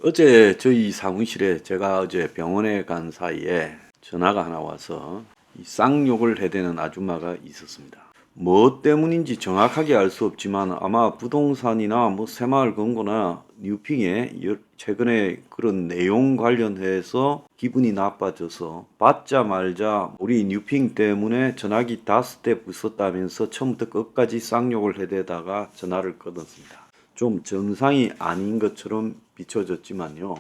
어제 저희 사무실에 제가 어제 병원에 간 사이에 전화가 하나 와서 이 쌍욕을 해대는 아줌마가 있었습니다. 뭐 때문인지 정확하게 알 수 없지만 아마 부동산이나 뭐 새마을 금고나 뉴핑에 최근에 그런 내용 관련해서 기분이 나빠져서 받자 말자 우리 뉴핑 때문에 전화기 5대 부쉈다면서 처음부터 끝까지 쌍욕을 해대다가 전화를 끊었습니다. 좀 정상이 아닌 것처럼 비춰졌지만요.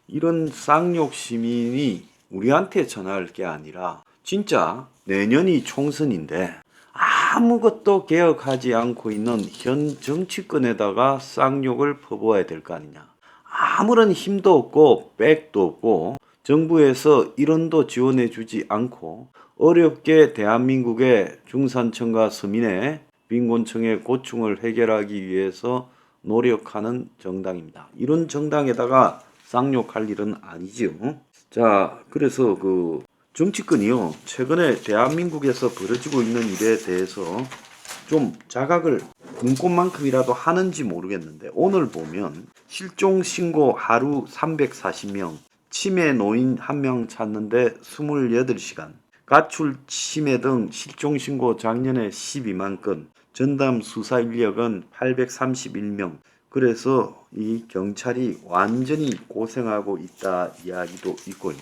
이런 쌍욕 시민이 우리한테 전화할 게 아니라 진짜 내년이 총선인데 아무것도 개혁하지 않고 있는 현 정치권에다가 쌍욕을 퍼부어야 될 거 아니냐. 아무런 힘도 없고 백도 없고 정부에서 1원도 지원해 주지 않고 어렵게 대한민국의 중산층과 서민의 빈곤층의 고충을 해결하기 위해서 노력하는 정당입니다. 이런 정당에다가 쌍욕할 일은 아니지요. 자, 그래서 정치권이요. 최근에 대한민국에서 벌어지고 있는 일에 대해서 좀 자각을 눈꽃만큼이라도 하는지 모르겠는데 오늘 보면 실종 신고 하루 340명, 치매 노인 1명 찾는데 28시간, 가출 치매 등 실종 신고 작년에 12만 건, 전담 수사 인력은 831명. 그래서 이 경찰이 완전히 고생하고 있다 이야기도 있고요.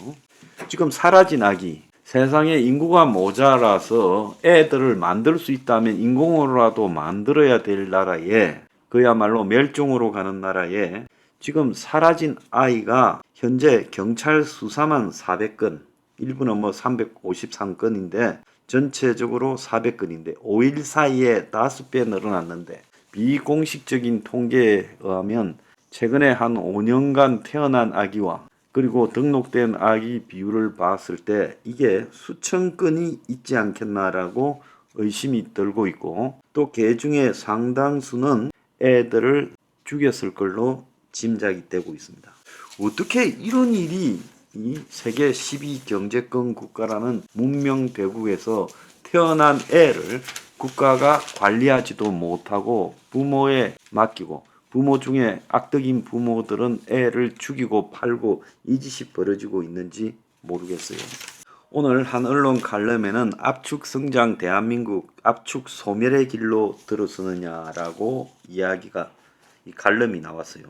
지금 사라진 아기, 세상에 인구가 모자라서 애들을 만들 수 있다면 인공으로라도 만들어야 될 나라에, 그야말로 멸종으로 가는 나라에 지금 사라진 아이가 현재 경찰 수사만 400건, 일부는 뭐 353건인데 전체적으로 400건인데 5일 사이에 5배 늘어났는데, 비공식적인 통계에 의하면 최근에 한 5년간 태어난 아기와 그리고 등록된 아기 비율을 봤을 때 이게 수천 건이 있지 않겠나라고 의심이 들고 있고, 또 그 중에 상당수는 애들을 죽였을 걸로 짐작이 되고 있습니다. 어떻게 이런 일이 이 세계 12 경제권 국가라는 문명 대국에서 태어난 애를 국가가 관리하지도 못하고 부모에 맡기고, 부모 중에 악덕인 부모들은 애를 죽이고 팔고 이 짓이 벌어지고 있는지 모르겠어요. 오늘 한 언론 칼럼에는 압축 성장 대한민국 압축 소멸의 길로 들어서느냐라고 이야기가, 이 칼럼이 나왔어요.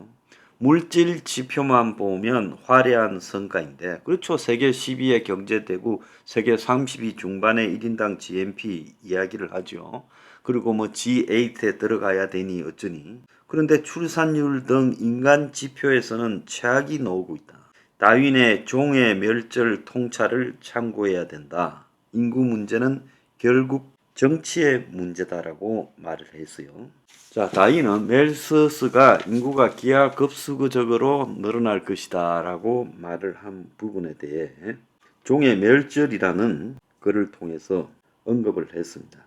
물질 지표만 보면 화려한 성과인데, 그렇죠. 세계 12의 경제대국, 세계 30위 중반의 1인당 GNP 이야기를 하죠. 그리고 뭐 G8에 들어가야 되니 어쩌니. 그런데 출산율 등 인간 지표에서는 최악이 나오고 있다. 다윈의 종의 멸절 통찰을 참고해야 된다. 인구 문제는 결국 정치의 문제다라고 말을 했어요. 자, 다윈은 멜서스가 인구가 기하급수적으로 늘어날 것이다 라고 말을 한 부분에 대해 종의 멸절이라는 글을 통해서 언급을 했습니다.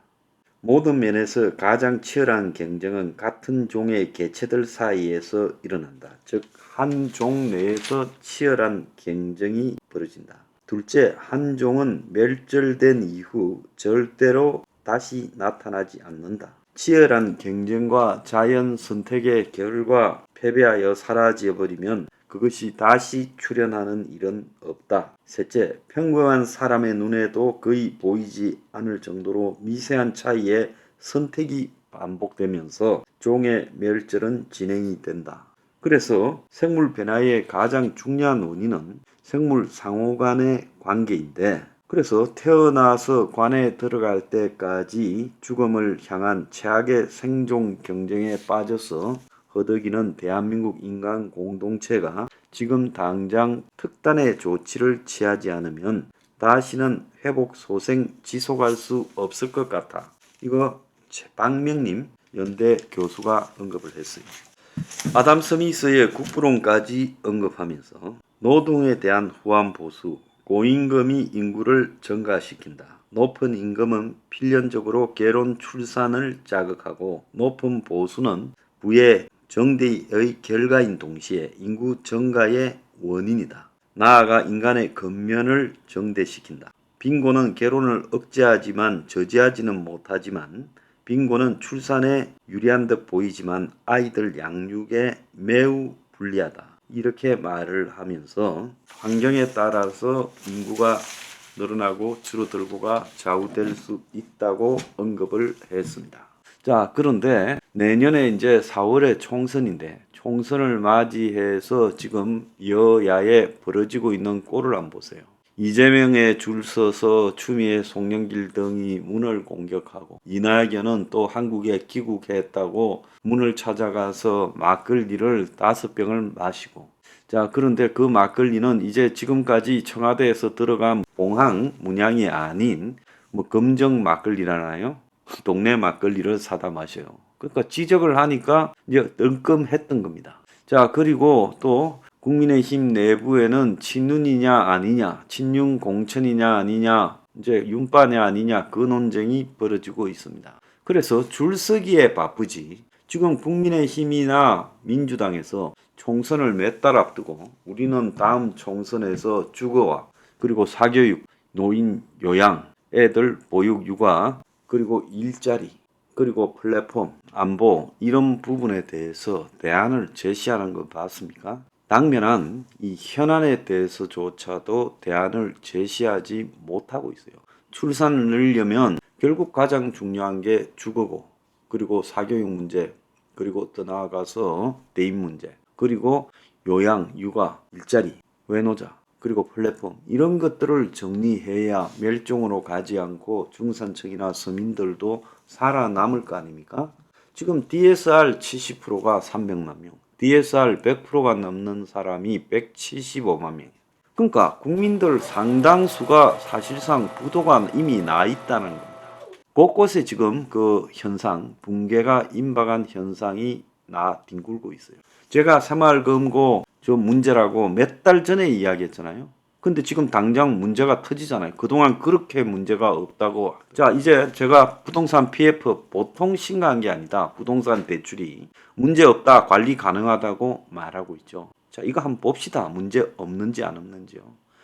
모든 면에서 가장 치열한 경쟁은 같은 종의 개체들 사이에서 일어난다. 즉, 한 종 내에서 치열한 경쟁이 벌어진다. 둘째, 한 종은 멸절된 이후 절대로 다시 나타나지 않는다. 치열한 경쟁과 자연 선택의 결과 패배하여 사라져버리면 그것이 다시 출현하는 일은 없다. 셋째, 평범한 사람의 눈에도 거의 보이지 않을 정도로 미세한 차이의 선택이 반복되면서 종의 멸절은 진행이 된다. 그래서 생물 변화의 가장 중요한 원인은 생물 상호 간의 관계인데, 그래서 태어나서 관에 들어갈 때까지 죽음을 향한 최악의 생존 경쟁에 빠져서 허덕이는 대한민국 인간 공동체가 지금 당장 특단의 조치를 취하지 않으면 다시는 회복 소생 지속할 수 없을 것 같아. 이거 박명림 연대 교수가 언급을 했어요. 아담 스미스의 국부론까지 언급하면서 노동에 대한 후한 보수, 고임금이 인구를 증가시킨다. 높은 임금은 필연적으로 결혼 출산을 자극하고 높은 보수는 부의 정대의 결과인 동시에 인구 증가의 원인이다. 나아가 인간의 근면을 정대시킨다. 빈곤은 결혼을 억제하지만 저지하지는 못하지만, 빈곤은 출산에 유리한 듯 보이지만 아이들 양육에 매우 불리하다. 이렇게 말을 하면서 환경에 따라서 인구가 늘어나고 줄어들고가 좌우될 수 있다고 언급을 했습니다. 자, 그런데 내년에 이제 4월에 총선인데 총선을 맞이해서 지금 여야에 벌어지고 있는 꼴을 한번 보세요. 이재명에 줄 서서 추미애, 송영길 등이 문을 공격하고 이낙연은 또 한국에 귀국했다고 문을 찾아가서 막걸리를 5병을 마시고 자, 그런데 그 막걸리는 이제 지금까지 청와대에서 들어간 봉황 문양이 아닌 뭐 검정 막걸리라나요? 동네 막걸리를 사다 마셔요. 그러니까 지적을 하니까 이제 뜬금했던 겁니다. 자, 그리고 또 국민의힘 내부에는 친윤이냐 아니냐, 친윤 공천이냐 아니냐, 이제 윤빠냐 아니냐 그 논쟁이 벌어지고 있습니다. 그래서 줄서기에 바쁘지. 지금 국민의힘이나 민주당에서 총선을 몇 달 앞두고 우리는 다음 총선에서 주거와 그리고 사교육, 노인 요양, 애들 보육 육아, 그리고 일자리, 그리고 플랫폼, 안보 이런 부분에 대해서 대안을 제시하는 거 봤습니까? 당면한 이 현안에 대해서조차도 대안을 제시하지 못하고 있어요. 출산을 늘려면 결국 가장 중요한 게 주거고 그리고 사교육 문제 그리고 더 나아가서 대인 문제 그리고 요양, 육아, 일자리, 외노자 그리고 플랫폼 이런 것들을 정리해야 멸종으로 가지 않고 중산층이나 서민들도 살아남을 거 아닙니까? 지금 DSR 70%가 300만 명, DSR 100%가 넘는 사람이 175만 명. 그러니까 국민들 상당수가 사실상 부도가 이미 나 있다는 겁니다. 곳곳에 지금 그 현상, 붕괴가 임박한 현상이 뒹굴고 있어요. 제가 새마을금고 저 문제라고 몇 달 전에 이야기했잖아요. 근데 지금 당장 문제가 터지잖아요. 그동안 그렇게 문제가 없다고. 자, 이제 제가 부동산 PF 보통 심각한 게 아니다. 부동산 대출이 문제 없다, 관리 가능하다고 말하고 있죠. 자, 이거 한번 봅시다. 문제 없는지 안 없는지요.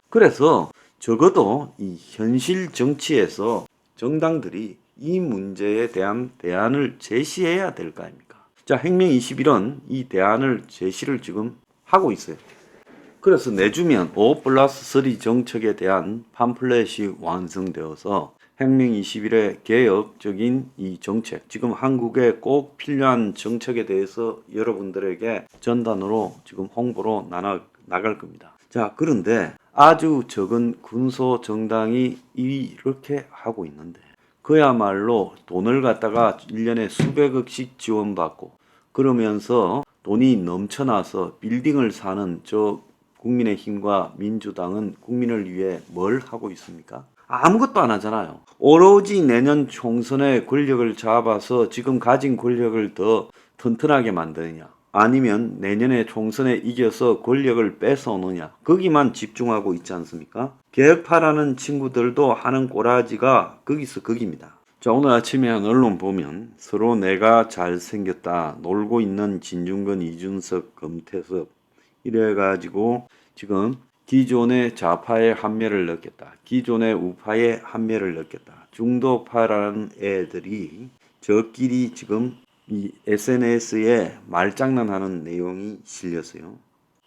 그래서 적어도 이 현실 정치에서 정당들이 이 문제에 대한 대안을 제시해야 될 거 아닙니까? 자, 행명 21은 이 대안을 제시를 지금 하고 있어요. 그래서 내주면 5+3 정책에 대한 팜플렛이 완성되어서 행명 21의 개혁적인 이 정책, 지금 한국에 꼭 필요한 정책에 대해서 여러분들에게 전단으로 지금 홍보로 나갈 겁니다. 자, 그런데 아주 적은 군소 정당이 이렇게 하고 있는데 그야말로 돈을 갖다가 1년에 수백억씩 지원받고 그러면서 돈이 넘쳐나서 빌딩을 사는 저 국민의힘과 민주당은 국민을 위해 뭘 하고 있습니까? 아무것도 안 하잖아요. 오로지 내년 총선에 권력을 잡아서 지금 가진 권력을 더 튼튼하게 만드느냐 아니면 내년에 총선에 이겨서 권력을 뺏어오느냐 거기만 집중하고 있지 않습니까? 개혁파라는 친구들도 하는 꼬라지가 거기서 거기입니다. 자, 오늘 아침에 한 언론 보면 서로 내가 잘생겼다 놀고 있는 진중권, 이준석, 금태섭 이래가지고 지금 기존의 좌파의 한멸을 넣겠다. 기존의 우파의 한멸을 넣겠다. 중도파라는 애들이 저끼리 지금 이 SNS에 말장난하는 내용이 실렸어요.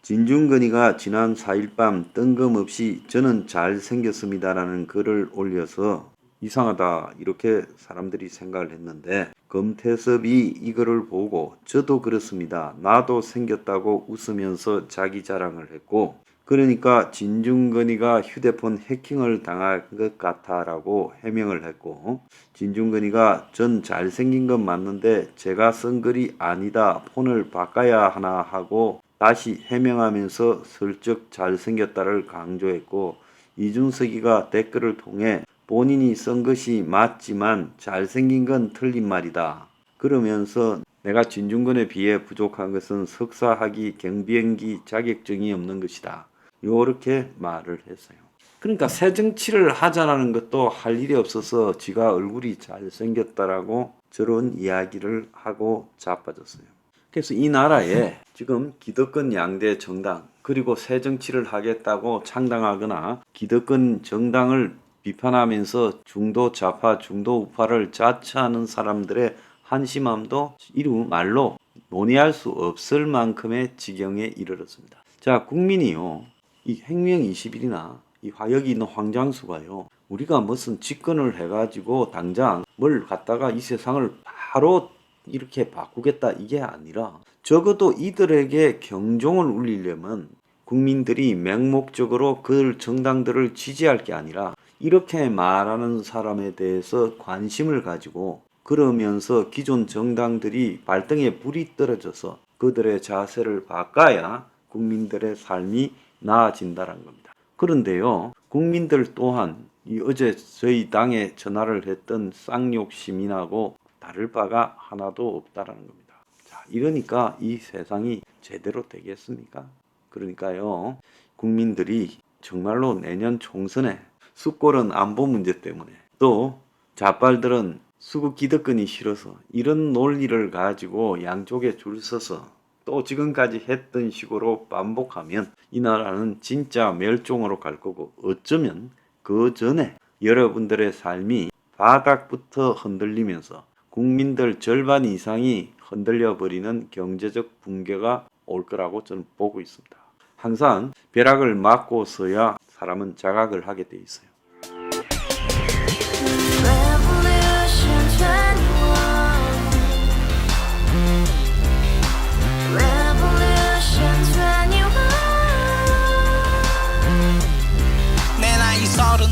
진중권이가 지난 4일 밤 뜬금없이 저는 잘생겼습니다라는 글을 올려서 이상하다 이렇게 사람들이 생각을 했는데 금태섭이 이거를 보고 저도 그렇습니다. 나도 생겼다고 웃으면서 자기 자랑을 했고 그러니까 진중권이가 휴대폰 해킹을 당할 것 같아라고 해명을 했고 진중권이가 전 잘생긴 건 맞는데 제가 쓴 글이 아니다. 폰을 바꿔야 하나 하고 다시 해명하면서 슬쩍 잘생겼다를 강조했고 이준석이가 댓글을 통해 본인이 쓴 것이 맞지만 잘생긴 건 틀린 말이다. 그러면서 내가 진중권에 비해 부족한 것은 석사학위 경비행기 자격증이 없는 것이다. 요렇게 말을 했어요. 그러니까 새 정치를 하자라는 것도 할 일이 없어서 지가 얼굴이 잘생겼다라고 저런 이야기를 하고 자빠졌어요. 그래서 이 나라에 지금 기득권 양대 정당 그리고 새 정치를 하겠다고 창당하거나 기득권 정당을 비판하면서 중도 좌파, 중도 우파를 자처하는 사람들의 한심함도 이루 말로 논의할 수 없을 만큼의 지경에 이르렀습니다. 자, 국민이요, 이 행명 20일이나 이 화역이 있는 황장수가요, 우리가 무슨 집권을 해가지고 당장 뭘 갖다가 이 세상을 바로 이렇게 바꾸겠다 이게 아니라, 적어도 이들에게 경종을 울리려면 국민들이 맹목적으로 그 정당들을 지지할 게 아니라 이렇게 말하는 사람에 대해서 관심을 가지고, 그러면서 기존 정당들이 발등에 불이 떨어져서 그들의 자세를 바꿔야 국민들의 삶이 나아진다는 겁니다. 그런데요, 국민들 또한 이 어제 저희 당에 전화를 했던 쌍욕 시민하고 다를 바가 하나도 없다라는 겁니다. 자, 이러니까 이 세상이 제대로 되겠습니까? 그러니까요, 국민들이 정말로 내년 총선에 수꼴은 안보 문제 때문에, 또 좌빨들은 수구 기득권이 싫어서 이런 논리를 가지고 양쪽에 줄 서서 또 지금까지 했던 식으로 반복하면 이 나라는 진짜 멸종으로 갈 거고, 어쩌면 그 전에 여러분들의 삶이 바닥부터 흔들리면서 국민들 절반 이상이 흔들려 버리는 경제적 붕괴가 올 거라고 저는 보고 있습니다. 항상 벼락을 맞고서야 사람은 자각을 하게 돼 있어요.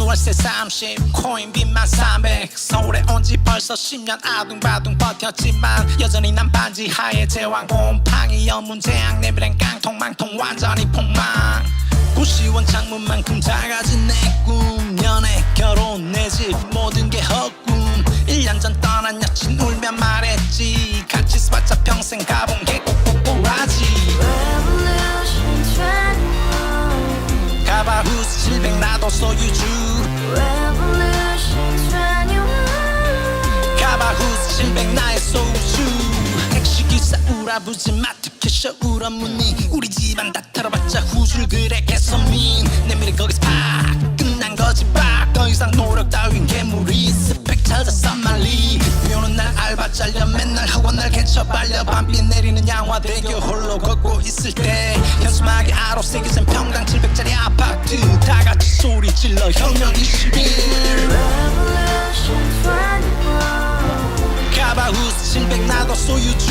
월세 30 코인빚만 300 서울에 온 지 벌써 10년 아둥바둥 버텼지만 여전히 난 반지 하에 제왕 곰팡이 연문제약 내비랑 깡통망통 완전히 폭망 고시원 창문만큼 작아진 내 꿈 연애 결혼 내 집 모든 게 헛꿈 1년 전 떠난 여친 울며 말했지 같이 살자 평생 가본 게 꼭꼭꼭하지 가봐 후스 700 나도 소유주 가봐 후스 700 나의 소유주 택시기사 우라부지 마트 캐셔 울어무니 우리 집안 다 털어봤자 후줄 그래 개선민 내 미래 거기서 팍 끝난 거지 팍 더 이상 노력 따윈 괴물이 스펙 찾아서 말리 비오는 날 알바 잘려 맨날 학원 날 개쳐 발려 밤비 내리는 양화대교 홀로 걷고 있을 때 현수막에 아로 새겨진 평당 700짜리 아파트 다같이 소리 질러 혁명 21 가봐 후스 700 나도 소유주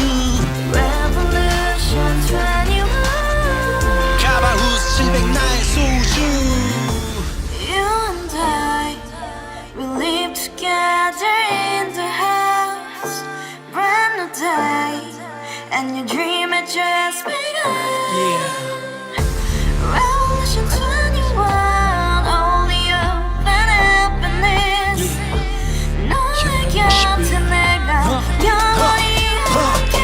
가봐 후스 700 나의 소유주 Together in the house, brand new day, and your dream had just begun. Revolution 21, only open happiness. 너의 곁에 내가 영원히 함께.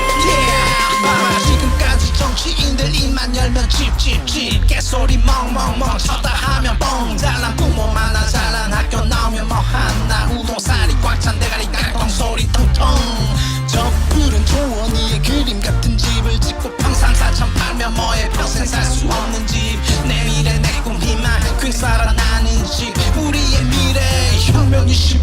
지금까지 정치인들 입만 열면 찝찝찝 개소리 멍멍멍 쳤다 하면 뻥 잘난 부모 만나 잘난 학교 나오면 뭐 하나 우동살이 꽉 찬 대가리 깡통 소리 텅텅 저 푸른 조원이의 그림 같은 집을 짓고 평상사천 팔면 뭐해 평생 살 수 없는 집 내 미래 내 꿈 희망 퀵 살아나는 집 우리의 미래 혁명 21